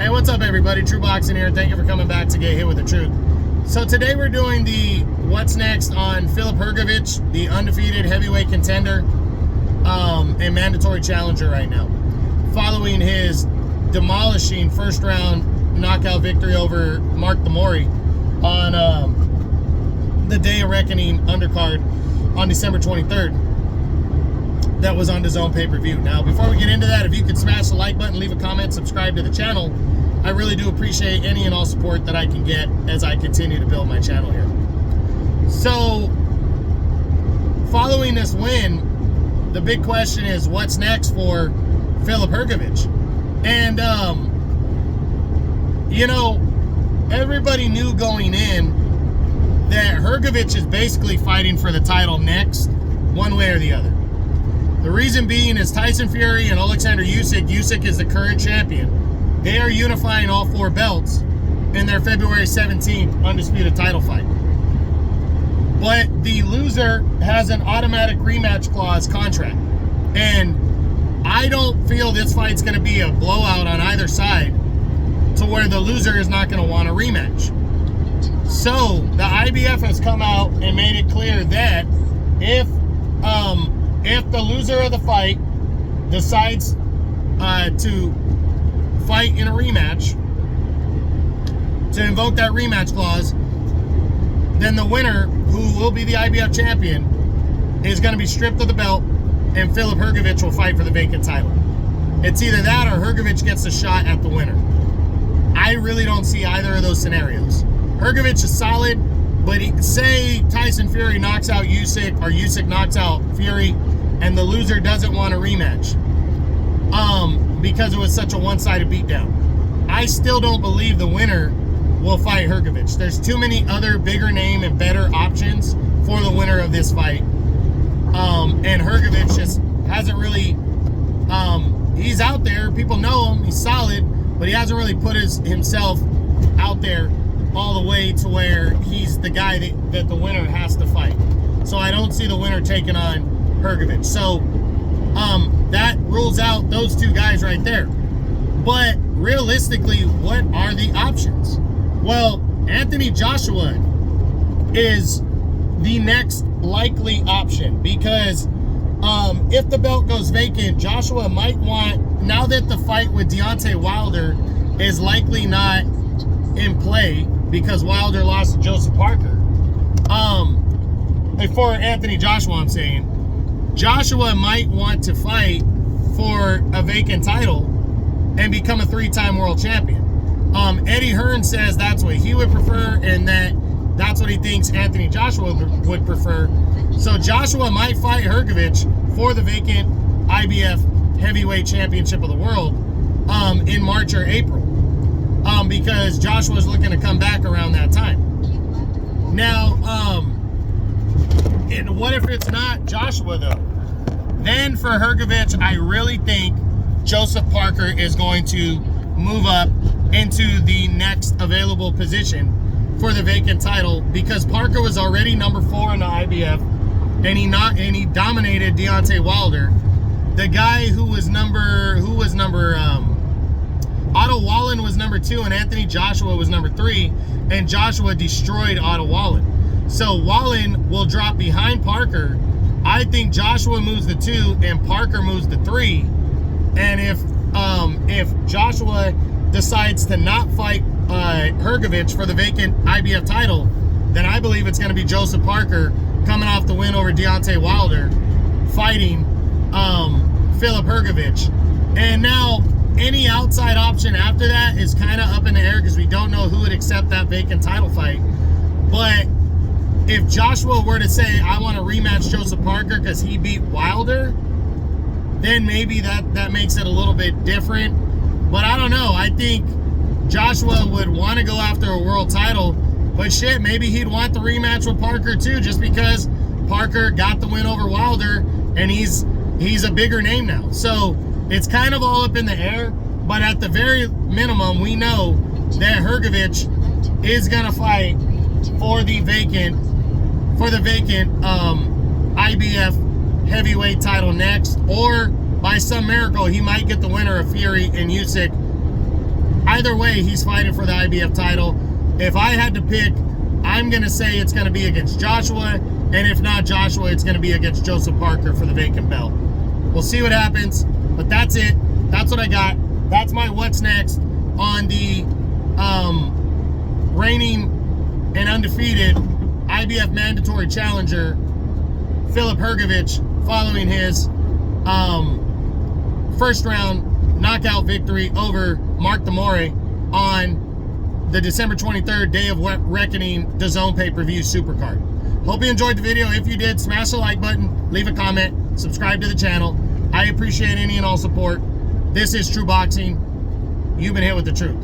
Hey, what's up, everybody? True Boxing here. Thank you for coming back to Get Hit with the Truth. So today we're doing the what's next on Filip Hrgovic, the undefeated heavyweight contender and mandatory challenger right now, following his demolishing first round knockout victory over Mark De Mori on the Day of Reckoning undercard on December 23rd. That was on DAZN pay-per-view. Now, before we get into that, if you could smash the like button, leave a comment, subscribe to the channel, I really do appreciate any and all support that I can get as I continue to build my channel here. So, following this win, the big question is what's next for Filip Hrgovic? And, you know, everybody knew going in that Hrgovic is basically fighting for the title next, one way or the other. The reason being is Tyson Fury and Alexander Usyk. Usyk is the current champion. They are unifying all four belts in their February 17th undisputed title fight. But the loser has an automatic rematch clause contract. And I don't feel this fight's going to be a blowout on either side to where the loser is not going to want a rematch. So the IBF has come out and made it clear that if the loser of the fight decides to fight in a rematch, to invoke that rematch clause, then the winner, who will be the IBF champion, is going to be stripped of the belt, and Filip Hrgovic will fight for the vacant title. It's either that or Hrgovic gets a shot at the winner. I really don't see either of those scenarios. Hrgovic is solid, but say Tyson Fury knocks out Usyk, or Usyk knocks out Fury, and the loser doesn't want a rematch because it was such a one-sided beatdown. I still don't believe the winner will fight Hrgovic. There's too many other bigger name and better options for the winner of this fight. And Hrgovic just hasn't really, he's out there, people know him, he's solid, but he hasn't really put himself out there all the way to where he's the guy that the winner has to fight. So I don't see the winner taking on Hrgovic. So that rules out those two guys right there. But realistically, what are the options? Well, Anthony Joshua is the next likely option because if the belt goes vacant, Joshua might want, now that the fight with Deontay Wilder is likely not in play because Wilder lost to Joseph Parker, for Anthony Joshua, I'm saying, Joshua might want to fight for a vacant title and become a three-time world champion. Eddie Hearn says that's what he would prefer, and that's what he thinks Anthony Joshua would prefer. So Joshua might fight Hrgovic for the vacant IBF heavyweight championship of the world in March or April, because Joshua's looking to come back around that time. Now, and what if it's not Joshua though? Then for Hrgovic, I really think Joseph Parker is going to move up into the next available position for the vacant title because Parker was already number 4 in the IBF, and he dominated Deontay Wilder. The guy Otto Wallen was number 2, and Anthony Joshua was number 3, and Joshua destroyed Otto Wallen. So Wallen will drop behind Parker. I think Joshua moves to 2 and Parker moves to 3. And if Joshua decides to not fight Hrgovic for the vacant IBF title, then I believe it's going to be Joseph Parker coming off the win over Deontay Wilder, fighting Filip Hrgovic. And now any outside option after that is kind of up in the air because we don't know who would accept that vacant title fight. But if Joshua were to say, I want to rematch Joseph Parker because he beat Wilder, then maybe that makes it a little bit different. But I don't know. I think Joshua would want to go after a world title, but shit, maybe he'd want the rematch with Parker too, just because Parker got the win over Wilder and he's a bigger name now. So it's kind of all up in the air, but at the very minimum, we know that Hrgovic is gonna fight for the vacant IBF heavyweight title next, or by some miracle he might get the winner of Fury and Usyk Either way, he's fighting for the IBF title. If I had to pick, I'm going to say it's going to be against Joshua, and if not Joshua, it's going to be against Joseph Parker for the vacant belt. We'll see what happens, but that's it. That's what I got. That's my what's next on the reigning and undefeated IBF mandatory challenger, Filip Hrgovic, following his first round knockout victory over Mark De Mori on the December 23rd Day of Reckoning DAZN pay-per-view supercard. Hope you enjoyed the video. If you did, smash the like button, leave a comment, subscribe to the channel. I appreciate any and all support. This is True Boxing. You've been hit with the truth.